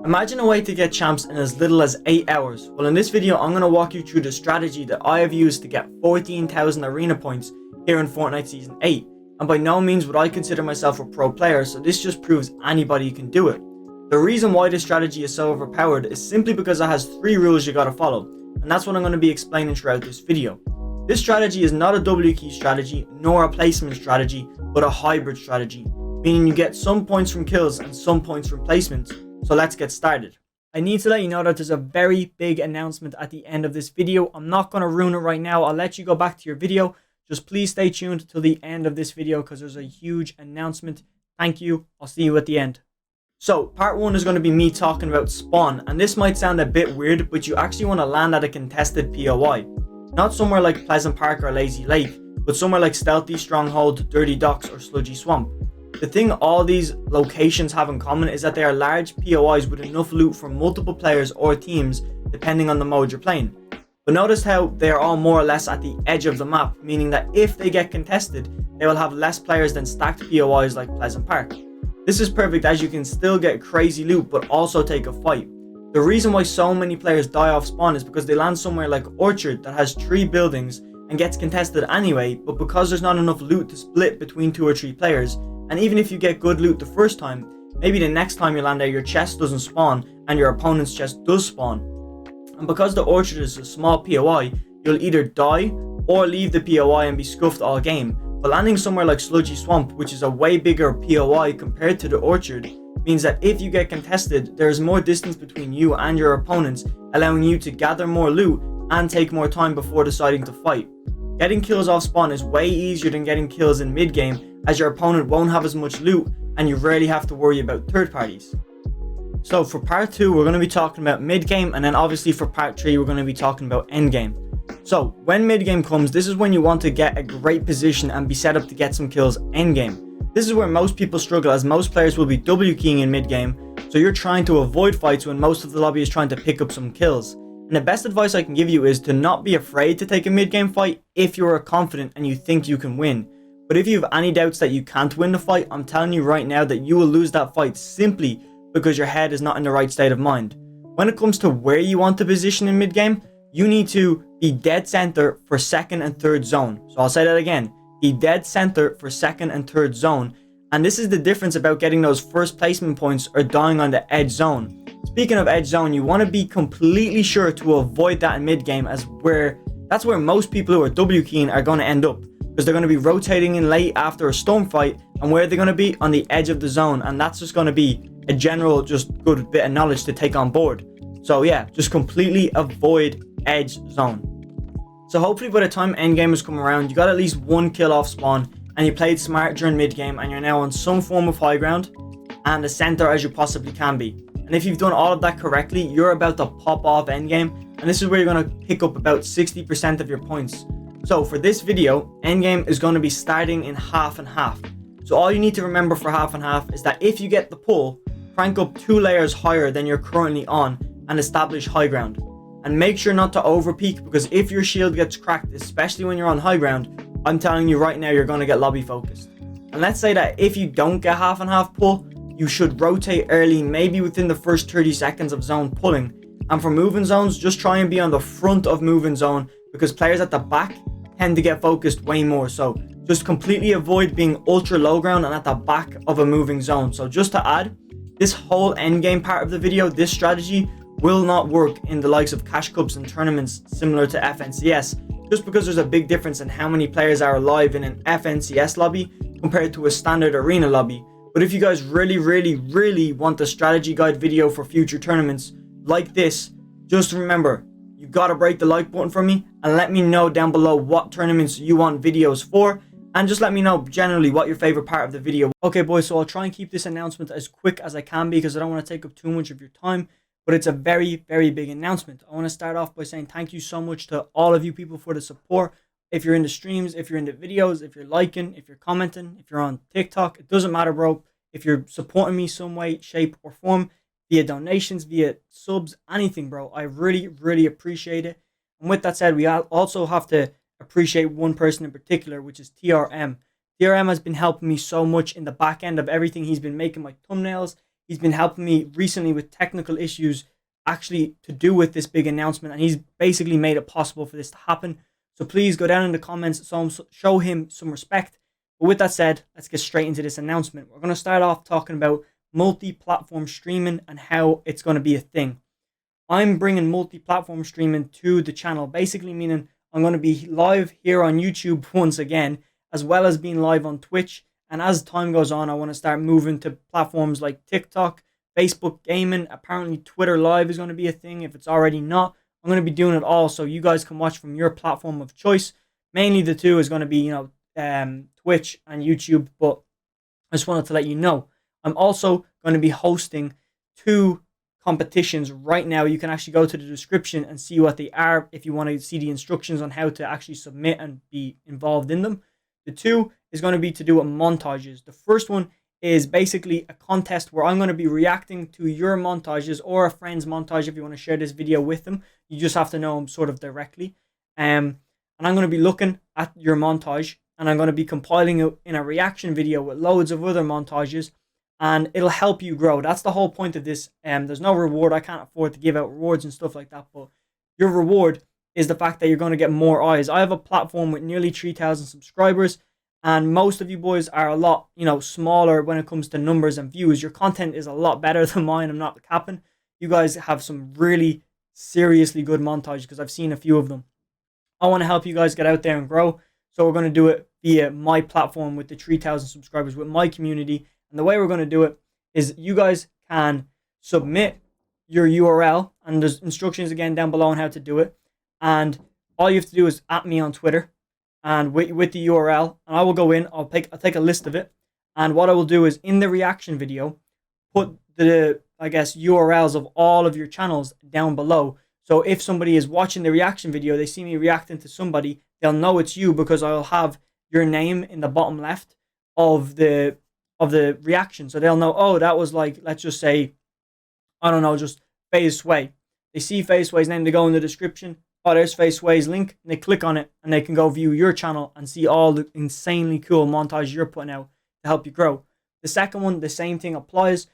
Imagine a way to get champs in as little as 8 hours. Well, in this video I'm going to walk you through the strategy that I have used to get 14,000 arena points here in Fortnite Season 8. And by no means would I consider myself a pro player, so this just proves anybody can do it. The reason why this strategy is so overpowered is simply because it has 3 rules you gotta follow, and that's what I'm going to be explaining throughout this video. This strategy is not a W key strategy, nor a placement strategy, but a hybrid strategy, meaning you get some points from kills and some points from placements. So let's get started. I need to let you know that there's a very big announcement at the end of this video. I'm not going to ruin it right now. I'll let you go back to your video. Just please stay tuned till the end of this video because there's a huge announcement. Thank you. I'll see you at the end. So part 1 is going to be me talking about spawn, and this might sound a bit weird, but you actually want to land at a contested POI. Not somewhere like Pleasant Park or Lazy Lake, but somewhere like Stealthy, Stronghold, Dirty Docks or Sludgy Swamp. The thing all these locations have in common is that they are large POIs with enough loot for multiple players or teams depending on the mode you're playing. But notice how they are all more or less at the edge of the map, meaning that if they get contested, they will have less players than stacked POIs like Pleasant Park. This is perfect as you can still get crazy loot but also take a fight. The reason why so many players die off spawn is because they land somewhere like Orchard that has 3 buildings and gets contested anyway, but because there's not enough loot to split between 2 or 3 players, and even if you get good loot the first time, maybe the next time you land there your chest doesn't spawn and your opponent's chest does spawn. And because the Orchard is a small POI, you'll either die or leave the POI and be scuffed all game. But landing somewhere like Sludgy Swamp, which is a way bigger POI compared to the Orchard, means that if you get contested, there is more distance between you and your opponents, allowing you to gather more loot and take more time before deciding to fight. Getting kills off spawn is way easier than getting kills in mid game, as your opponent won't have as much loot and you rarely have to worry about third parties. So for part 2 we're going to be talking about mid game, and then obviously for part 3 we're going to be talking about end game. So when mid game comes, this is when you want to get a great position and be set up to get some kills end game. This is where most people struggle, as most players will be W keying in mid game, so you're trying to avoid fights when most of the lobby is trying to pick up some kills. And the best advice I can give you is to not be afraid to take a mid game fight if you are confident and you think you can win. But if you have any doubts that you can't win the fight, I'm telling you right now that you will lose that fight simply because your head is not in the right state of mind. When it comes to where you want to position in mid game, you need to be dead center for second and third zone. So I'll say that again, be dead center for second and third zone. And this is the difference about getting those first placement points or dying on the edge zone. Speaking of edge zone, you want to be completely sure to avoid that in mid game, as that's where most people who are W keying are going to end up, because they're going to be rotating in late after a storm fight, and where they're going to be on the edge of the zone, and that's just going to be a general just good bit of knowledge to take on board. So yeah, just completely avoid edge zone. So hopefully by the time endgamers come around, you got at least 1 kill off spawn and you played smart during mid game and you're now on some form of high ground and the center as you possibly can be. And if you've done all of that correctly, you're about to pop off endgame, and this is where you're going to pick up about 60% of your points. So for this video, endgame is going to be starting in half and half. So all you need to remember for half and half is that if you get the pull, crank up 2 layers higher than you're currently on and establish high ground. And make sure not to over peak, because if your shield gets cracked, especially when you're on high ground, I'm telling you right now you're going to get lobby focused. And let's say that if you don't get half and half pull, you should rotate early, maybe within the first 30 seconds of zone pulling. And for moving zones, just try and be on the front of moving zone, because players at the back tend to get focused way more. So just completely avoid being ultra low ground and at the back of a moving zone. So just to add, this whole end game part of the video, this strategy will not work in the likes of cash cups and tournaments similar to FNCS, just because there's a big difference in how many players are alive in an FNCS lobby compared to a standard arena lobby. But if you guys really want the strategy guide video for future tournaments like this, just remember, you gotta break the like button for me and let me know down below what tournaments you want videos for, and just let me know generally what your favorite part of the video. Okay boys, so I'll try and keep this announcement as quick as I can because I don't want to take up too much of your time, but it's a very big announcement. I want to start off by saying thank you so much to all of you people for the support. If you're in the streams, if you're in the videos, if you're liking, if you're commenting, if you're on TikTok, it doesn't matter, bro. If you're supporting me some way, shape or form, via donations, via subs, anything, bro, I really appreciate it. And with that said, we also have to appreciate one person in particular, which is TRM. TRM has been helping me so much in the back end of everything. He's been making my thumbnails. He's been helping me recently with technical issues actually to do with this big announcement, and he's basically made it possible for this to happen. So please go down in the comments, show him some respect. But with that said, let's get straight into this announcement. We're going to start off talking about multi-platform streaming and how it's going to be a thing. I'm bringing multi-platform streaming to the channel, basically meaning I'm going to be live here on YouTube once again, as well as being live on Twitch. And as time goes on, I want to start moving to platforms like TikTok, Facebook gaming. Apparently Twitter Live is going to be a thing. If it's already not, I'm going to be doing it all so you guys can watch from your platform of choice. Mainly the two is going to be, Twitch and YouTube, but I just wanted to let you know. I'm also going to be hosting 2 competitions right now. You can actually go to the description and see what they are if you want to see the instructions on how to actually submit and be involved in them. The 2 is going to be to do montages. The first one is basically a contest where I'm going to be reacting to your montages or a friend's montage if you want to share this video with them. You just have to know them sort of directly. And I'm going to be looking at your montage and I'm going to be compiling it in a reaction video with loads of other montages, and it'll help you grow. That's the whole point of this. There's no reward. I can't afford to give out rewards and stuff like that, but your reward is the fact that you're going to get more eyes. I have a platform with nearly 3,000 subscribers, and most of you boys are a lot, smaller when it comes to numbers and views. Your content is a lot better than mine. I'm not capping. You guys have some really seriously good montages because I've seen a few of them. I want to help you guys get out there and grow, so we're going to do it via my platform with the 3,000 subscribers, with my community. And the way we're going to do it is you guys can submit your URL, and there's instructions again down below on how to do it. And all you have to do is at me on Twitter and with the URL, and I will go in, I'll take a list of it. And what I will do is in the reaction video, put the, URLs of all of your channels down below. So if somebody is watching the reaction video, they see me reacting to somebody, they'll know it's you because I'll have your name in the bottom left of the reaction. So they'll know, oh, that was like, let's just say, I don't know, just FaZe Sway. They see FaZe Sway's name, they go in the description, oh, there's FaZe Sway's link, and they click on it, and they can go view your channel and see all the insanely cool montage you're putting out to help you grow. The second one, the same thing applies,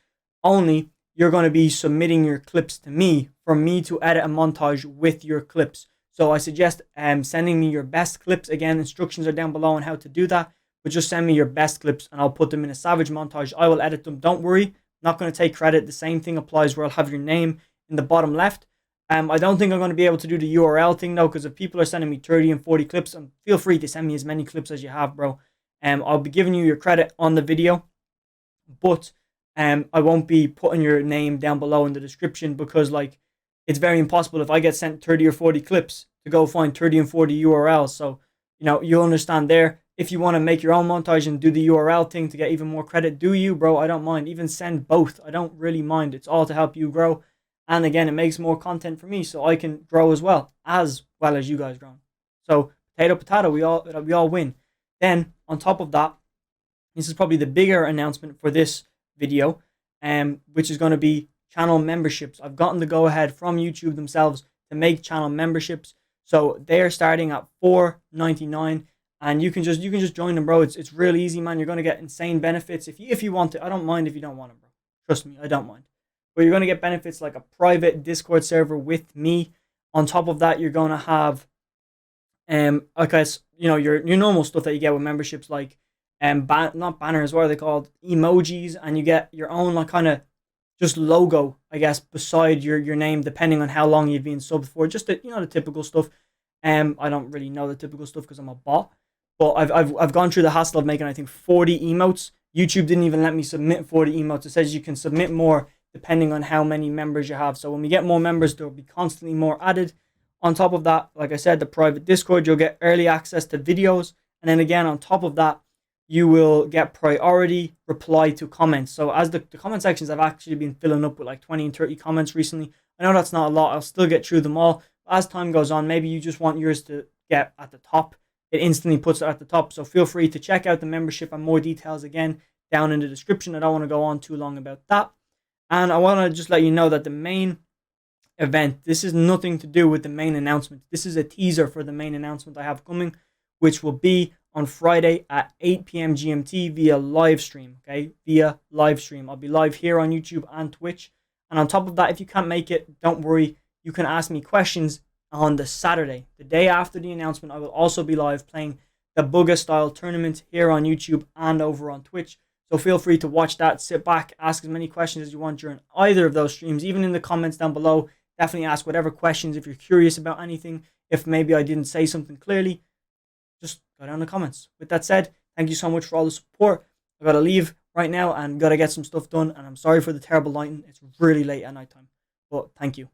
only you're going to be submitting your clips to me for me to edit a montage with your clips. So I suggest sending me your best clips. Again, instructions are down below on how to do that. But just send me your best clips and I'll put them in a savage montage. I will edit them. Don't worry. I'm not going to take credit. The same thing applies where I'll have your name in the bottom left. I don't think I'm going to be able to do the URL thing though, because if people are sending me 30 and 40 clips, and feel free to send me as many clips as you have, bro. I'll be giving you your credit on the video, but I won't be putting your name down below in the description because it's very impossible if I get sent 30 or 40 clips to go find 30 and 40 URLs. So, you'll understand there. If you want to make your own montage and do the URL thing to get even more credit, do you, bro? I don't mind. Even send both. I don't really mind. It's all to help you grow. And again, it makes more content for me so I can grow as well as you guys grow. So, potato, we all win. Then, on top of that, this is probably the bigger announcement for this video, which is going to be channel memberships. I've gotten the go-ahead from YouTube themselves to make channel memberships. So, they're starting at $4.99. And you can just join them, bro. It's real easy, man. You're gonna get insane benefits if you want to. I don't mind if you don't want them, bro. Trust me, I don't mind. But you're gonna get benefits like a private Discord server with me. On top of that, you're gonna have, your normal stuff that you get with memberships, like not banners. What are they called? Emojis, and you get your own kind of just logo, I guess, beside your name, depending on how long you've been subbed for. Just the typical stuff. I don't really know the typical stuff because I'm a bot. But I've gone through the hassle of making, I think, 40 emotes. YouTube didn't even let me submit 40 emotes. It says you can submit more depending on how many members you have. So when we get more members, there will be constantly more added. On top of that, like I said, the private Discord, you'll get early access to videos. And then again, on top of that, you will get priority reply to comments. So as the comment sections, I've actually been filling up with like 20 and 30 comments recently. I know that's not a lot. I'll still get through them all. As time goes on, maybe you just want yours to get at the top. It instantly puts it at the top. So feel free to check out the membership and more details again down in the description. I don't want to go on too long about that. And I want to just let you know that the main event, this is nothing to do with the main announcement. This is a teaser for the main announcement I have coming, which will be on Friday at 8 p.m. GMT via live stream. Okay, via live stream. I'll be live here on YouTube and Twitch. And on top of that, if you can't make it, don't worry. You can ask me questions on the Saturday, the day after the announcement. I will also be live playing the Bugga style tournament here on YouTube and over on Twitch. So feel free to watch that, sit back, ask as many questions as you want during either of those streams, even in the comments down below. Definitely ask whatever questions if you're curious about anything. If maybe I didn't say something clearly, just go down in the comments. With that said, thank you so much for all the support. I gotta leave right now and gotta get some stuff done. And I'm sorry for the terrible lighting. It's really late at night time. But thank you.